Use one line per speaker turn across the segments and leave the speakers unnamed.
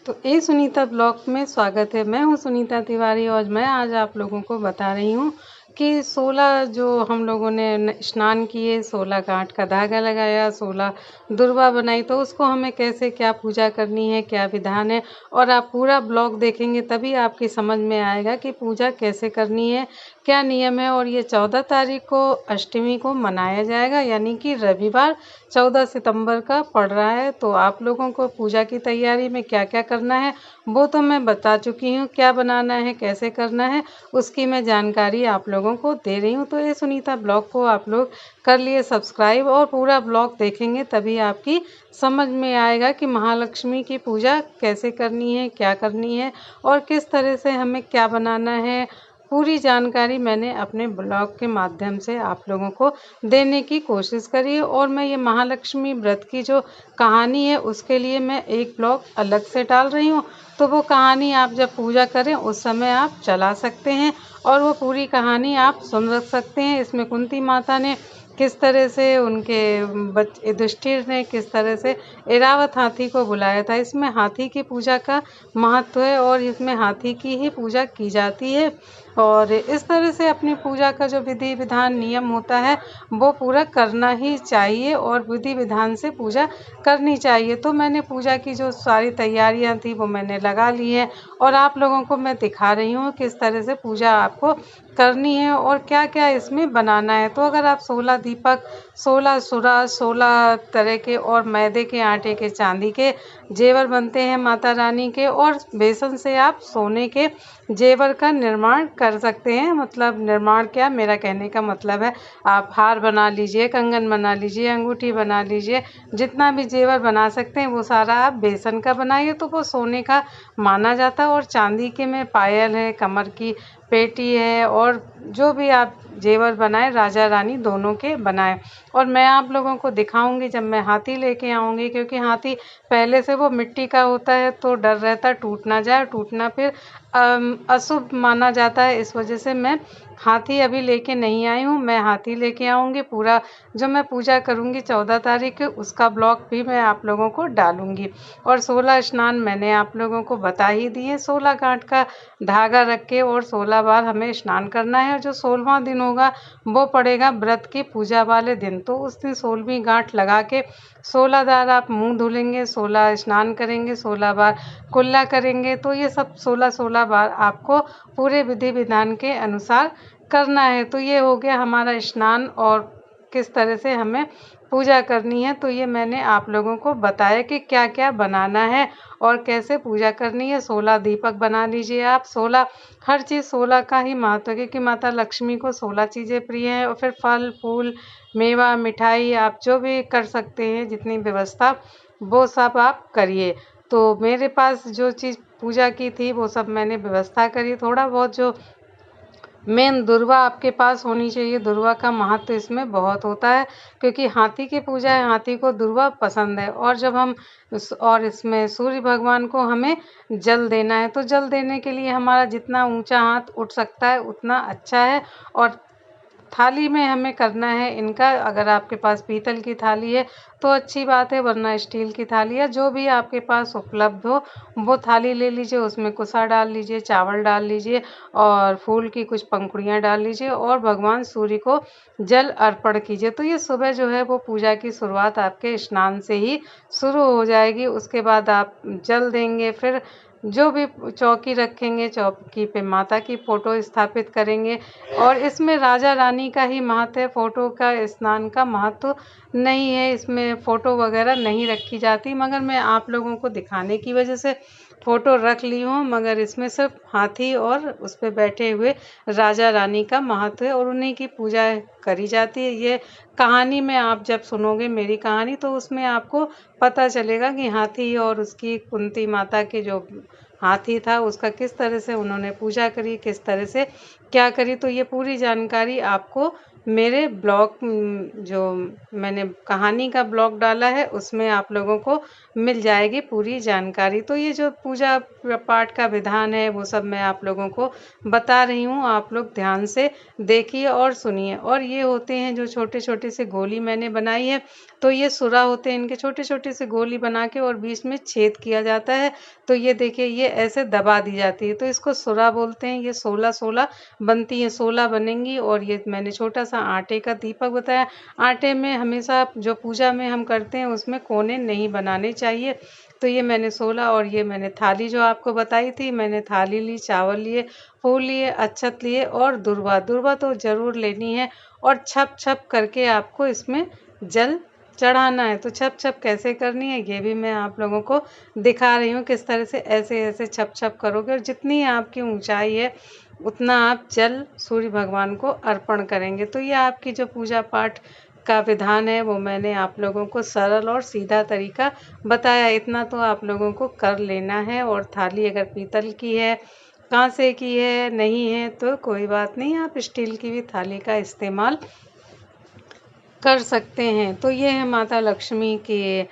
तो ए सुनीता ब्लॉग में स्वागत है। मैं हूँ सुनीता तिवारी और मैं आज आप लोगों को बता रही हूँ कि 16 जो हम लोगों ने स्नान किए, 16 गांठ का धागा लगाया, 16 दुर्वा बनाई, तो उसको हमें कैसे क्या पूजा करनी है, क्या विधान है। और आप पूरा ब्लॉग देखेंगे तभी आपकी समझ में आएगा कि पूजा कैसे करनी है, क्या नियम है। और ये 14 तारीख को अष्टमी को मनाया जाएगा, यानी कि रविवार 14 सितंबर का पड़ रहा है। तो आप लोगों को पूजा की तैयारी में क्या क्या करना है वो तो मैं बता चुकी हूँ, क्या बनाना है, कैसे करना है, उसकी मैं जानकारी आप लोगों को दे रही हूँ। तो ये सुनीता ब्लॉग को आप लोग कर लिए सब्सक्राइब और पूरा ब्लॉग देखेंगे तभी आपकी समझ में आएगा कि महालक्ष्मी की पूजा कैसे करनी है, क्या करनी है और किस तरह से हमें क्या बनाना है। पूरी जानकारी मैंने अपने ब्लॉग के माध्यम से आप लोगों को देने की कोशिश करी है। और मैं ये महालक्ष्मी व्रत की जो कहानी है उसके लिए मैं एक ब्लॉग अलग से डाल रही हूँ। तो वो कहानी आप जब पूजा करें उस समय आप चला सकते हैं और वो पूरी कहानी आप सुन सकते हैं। इसमें कुंती माता ने किस तरह से उनके युधिष्ठिर ने किस तरह से ऐरावत हाथी को बुलाया था। इसमें हाथी की पूजा का महत्व है और इसमें हाथी की ही पूजा की जाती है। और इस तरह से अपनी पूजा का जो विधि विधान नियम होता है वो पूरा करना ही चाहिए और विधि विधान से पूजा करनी चाहिए। तो मैंने पूजा की जो सारी तैयारियां थी वो मैंने लगा ली है और आप लोगों को मैं दिखा रही हूँ किस तरह से पूजा आपको करनी है और क्या क्या इसमें बनाना है। तो अगर आप 16 दीपक, 16 सुरा, 16 तरह के और मैदे के आटे के चांदी के जेवर बनते हैं माता रानी के, और बेसन से आप सोने के जेवर का निर्माण कर सकते हैं। मतलब निर्माण क्या, मेरा कहने का मतलब है आप हार बना लीजिए, कंगन बना लीजिए, अंगूठी बना लीजिए, जितना भी जेवर बना सकते हैं वो सारा आप बेसन का बनाइए तो वो सोने का माना जाता है। और चांदी के में पायल है, कमर की पेटी है और जो भी आप जेवर बनाए राजा रानी दोनों के बनाए। और मैं आप लोगों को दिखाऊंगी जब मैं हाथी लेके आऊंगी, क्योंकि हाथी पहले से वो मिट्टी का होता है तो डर रहता टूट ना जाए, टूटना फिर अशुभ माना जाता है। इस वजह से मैं हाथी अभी लेके नहीं आई हूँ, मैं हाथी लेके आऊँगी। पूरा जो मैं पूजा करूँगी 14 तारीख के उसका ब्लॉग भी मैं आप लोगों को डालूँगी। और 16 स्नान मैंने आप लोगों को बता ही दिए, 16 गांठ का धागा रख के और 16 बार हमें स्नान करना है। और जो 16वां दिन होगा वो पड़ेगा व्रत की पूजा वाले दिन, तो उस दिन 16वीं गांठ लगा के 16 बार आप मुंह धुलेंगे, 16 स्नान करेंगे, 16 बार कुल्ला करेंगे। तो ये सब 16 बार आपको पूरे विधि विधान के अनुसार करना है। तो ये हो गया हमारा स्नान और किस तरह से हमें पूजा करनी है। तो ये मैंने आप लोगों को बताया कि क्या क्या बनाना है और कैसे पूजा करनी है। 16 दीपक बना लीजिए आप, 16 हर चीज़ 16 का ही महत्व है, क्योंकि माता लक्ष्मी को 16 चीज़ें प्रिय हैं। और फिर फल फूल मेवा मिठाई आप जो भी कर सकते हैं, जितनी व्यवस्था वो सब आप करिए। तो मेरे पास जो चीज़ पूजा की थी वो सब मैंने व्यवस्था करी। थोड़ा बहुत जो मेन दुर्वा आपके पास होनी चाहिए, दुर्वा का महत्व इसमें बहुत होता है, क्योंकि हाथी की पूजा है, हाथी को दुर्वा पसंद है। और जब हम और इसमें सूर्य भगवान को हमें जल देना है, तो जल देने के लिए हमारा जितना ऊंचा हाथ उठ सकता है उतना अच्छा है। और थाली में हमें करना है इनका, अगर आपके पास पीतल की थाली है तो अच्छी बात है, वरना स्टील की थाली है, जो भी आपके पास उपलब्ध हो वो थाली ले लीजिए। उसमें कुसा डाल लीजिए, चावल डाल लीजिए और फूल की कुछ पंखुड़ियाँ डाल लीजिए और भगवान सूर्य को जल अर्पण कीजिए। तो ये सुबह जो है वो पूजा की शुरुआत आपके स्नान से ही शुरू हो जाएगी। उसके बाद आप जल देंगे, फिर जो भी चौकी रखेंगे, चौकी पे माता की फोटो स्थापित करेंगे। और इसमें राजा रानी का ही महत्व है, फोटो का स्नान का महत्व नहीं है, इसमें फोटो वगैरह नहीं रखी जाती। मगर मैं आप लोगों को दिखाने की वजह से फोटो रख ली हूँ, मगर इसमें सिर्फ हाथी और उस पे बैठे हुए राजा रानी का महत्व है और उन्हीं की पूजा करी जाती है। ये कहानी में आप जब सुनोगे मेरी कहानी तो उसमें आपको पता चलेगा कि हाथी और उसकी कुंती माता के जो हाथी था उसका किस तरह से उन्होंने पूजा करी, किस तरह से क्या करी। तो ये पूरी जानकारी आपको मेरे ब्लॉग जो मैंने कहानी का ब्लॉग डाला है उसमें आप लोगों को मिल जाएगी पूरी जानकारी। तो ये जो पूजा पाठ का विधान है वो सब मैं आप लोगों को बता रही हूँ, आप लोग ध्यान से देखिए और सुनिए। और ये होते हैं जो छोटे-छोटे से गोली मैंने बनाई है, तो ये सुरा होते हैं, इनके छोटे-छोटे से गोली बना के और बीच में छेद किया जाता है। तो ये देखिए ये ऐसे दबा दी जाती है, तो इसको सुरा बोलते हैं। ये 16-16 बनती हैं, 16 बनेंगी। और ये मैंने छोटा-सा आटे का दीपक बताया। आटे में हमेशा जो पूजा में हम करते हैं उसमें कोने नहीं बनाने चाहिए। तो ये मैंने 16 और ये मैंने थाली जो आपको बताई थी, मैंने थाली ली, चावल लिए, फूल लिए, अक्षत लिए और दुर्वा। दुर्वा तो ज़रूर लेनी है और छप-छप करके आपको इसमें जल चढ़ाना है। तो छप-छप कैसे करनी है ये भी मैं आप लोगों को दिखा रही हूँ, किस तरह से ऐसे-ऐसे छप-छप करोगे और जितनी आपकी ऊँचाई है उतना आप जल सूर्य भगवान को अर्पण करेंगे। तो ये आपकी जो पूजा पाठ का विधान है वो मैंने आप लोगों को सरल और सीधा तरीका बताया। इतना तो आप लोगों को कर लेना है। और थाली अगर पीतल की है, कांसे की है, नहीं है तो कोई बात नहीं, आप स्टील की भी थाली का इस्तेमाल कर सकते हैं। तो ये है माता लक्ष्मी की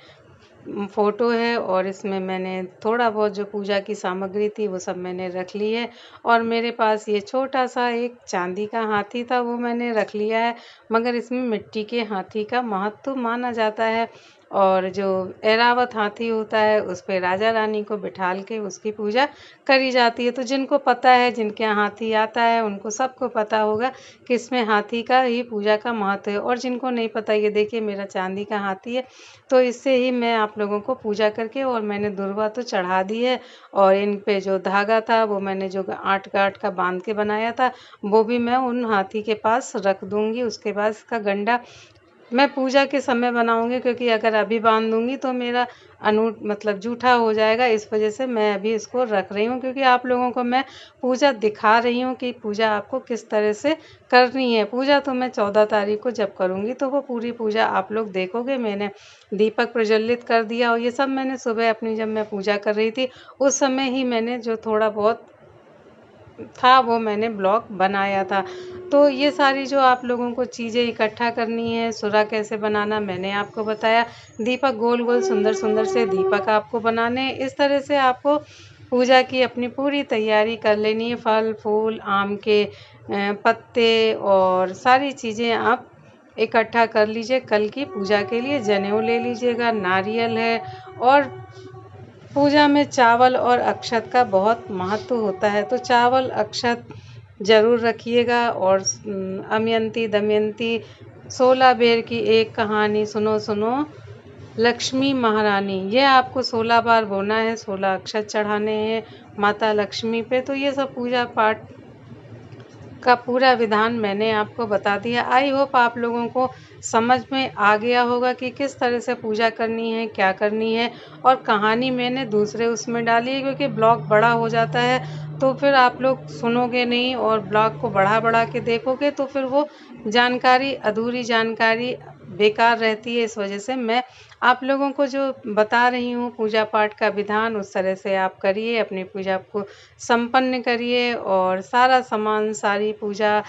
फ़ोटो है और इसमें मैंने थोड़ा बहुत जो पूजा की सामग्री थी वो सब मैंने रख ली है। और मेरे पास ये छोटा-सा एक चांदी का हाथी था, वो मैंने रख लिया है, मगर इसमें मिट्टी के हाथी का महत्व माना जाता है। और जो ऐरावत हाथी होता है उस पे राजा रानी को बिठाल के उसकी पूजा करी जाती है। तो जिनको पता है, जिनके यहाँ हाथी आता है उनको सबको पता होगा कि इसमें हाथी का ही पूजा का महत्व है। और जिनको नहीं पता, ये देखिए मेरा चांदी का हाथी है, तो इससे ही मैं आप लोगों को पूजा करके और मैंने दुर्वा तो चढ़ा दी है। और इन पे जो धागा था वो मैंने जो आठ गांठ का बांध के बनाया था वो भी मैं उन हाथी के पास रख दूंगी। उसके बाद इसका गंडा मैं पूजा के समय बनाऊंगी, क्योंकि अगर अभी बांध दूंगी तो मेरा मतलब जूठा हो जाएगा। इस वजह से मैं अभी इसको रख रही हूँ, क्योंकि आप लोगों को मैं पूजा दिखा रही हूँ कि पूजा आपको किस तरह से करनी है। पूजा तो मैं 14 तारीख को जब करूँगी तो वो पूरी पूजा आप लोग देखोगे। मैंने दीपक प्रज्वलित कर दिया और ये सब मैंने सुबह अपनी जब मैं पूजा कर रही थी उस समय ही मैंने जो थोड़ा बहुत था वो मैंने ब्लॉग बनाया था। तो ये सारी जो आप लोगों को चीज़ें इकट्ठा करनी है, सुरा कैसे बनाना मैंने आपको बताया। दीपक गोल-गोल सुंदर-सुंदर से दीपक आपको बनाने हैं। इस तरह से आपको पूजा की अपनी पूरी तैयारी कर लेनी है। फल, फूल, आम के पत्ते और सारी चीज़ें आप इकट्ठा कर लीजिए कल की पूजा के लिए। जनेऊ ले लीजिएगा, नारियल है और पूजा में चावल और अक्षत का बहुत महत्व होता है। तो चावल, अक्षत ज़रूर रखिएगा। और अमयंती दमयंती 16 बेर की एक कहानी सुनो सुनो लक्ष्मी महारानी, ये आपको 16 बार बोलना है, 16 अक्षत चढ़ाने हैं माता लक्ष्मी पे। तो ये सब पूजा पाठ का पूरा विधान मैंने आपको बता दिया। आई होप आप लोगों को समझ में आ गया होगा कि किस तरह से पूजा करनी है, क्या करनी है। और कहानी मैंने दूसरे उसमें डाली है, क्योंकि ब्लॉग बड़ा हो जाता है तो फिर आप लोग सुनोगे नहीं और ब्लॉग को बढ़ा के देखोगे तो फिर वो जानकारी, अधूरी जानकारी बेकार रहती है। इस वजह से मैं आप लोगों को जो बता रही हूँ पूजा पाठ का विधान, उस तरह से आप करिए, अपनी पूजा को संपन्न करिए। और सारा सामान, सारी पूजा,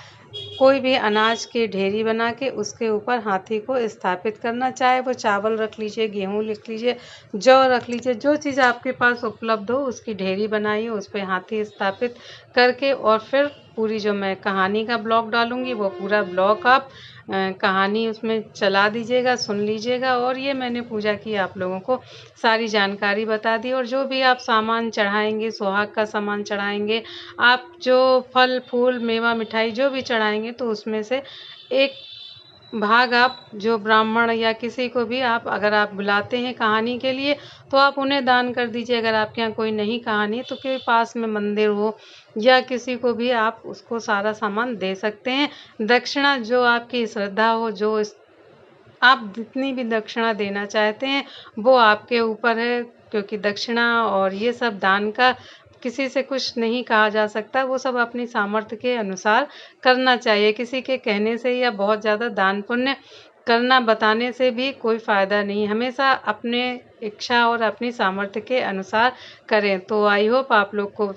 कोई भी अनाज की ढेरी बना के उसके ऊपर हाथी को स्थापित करना, चाहे वो चावल रख लीजिए, गेहूँ लिख लीजिए, जौ रख लीजिए, जो चीज़ आपके पास उपलब्ध हो उसकी ढेरी बनाइए, उस पे हाथी स्थापित करके और फिर पूरी जो मैं कहानी का ब्लॉग डालूँगी वो पूरा ब्लॉग आप कहानी उसमें चला दीजिएगा, सुन लीजिएगा। और ये मैंने पूजा की आप लोगों को सारी जानकारी बता दी। और जो भी आप सामान चढ़ाएँगे, सुहाग का सामान चढ़ाएँगे, आप जो फल, फूल, मेवा, मिठाई जो भी चढ़ाएँगे तो उसमें से एक भाग आप जो ब्राह्मण या किसी को भी आप अगर आप बुलाते हैं कहानी के लिए तो आप उन्हें दान कर दीजिए। अगर आपके यहाँ कोई नहीं कहानी है तो कोई पास में मंदिर हो या किसी को भी आप उसको सारा सामान दे सकते हैं। दक्षिणा जो आपकी श्रद्धा हो, आप जितनी भी दक्षिणा देना चाहते हैं वो आपके ऊपर है, क्योंकि दक्षिणा और ये सब दान का किसी से कुछ नहीं कहा जा सकता। वो सब अपनी सामर्थ्य के अनुसार करना चाहिए। किसी के कहने से या बहुत ज़्यादा दान पुण्य करना बताने से भी कोई फ़ायदा नहीं। हमेशा अपने इच्छा और अपनी सामर्थ्य के अनुसार करें। तो आई होप आप लोग को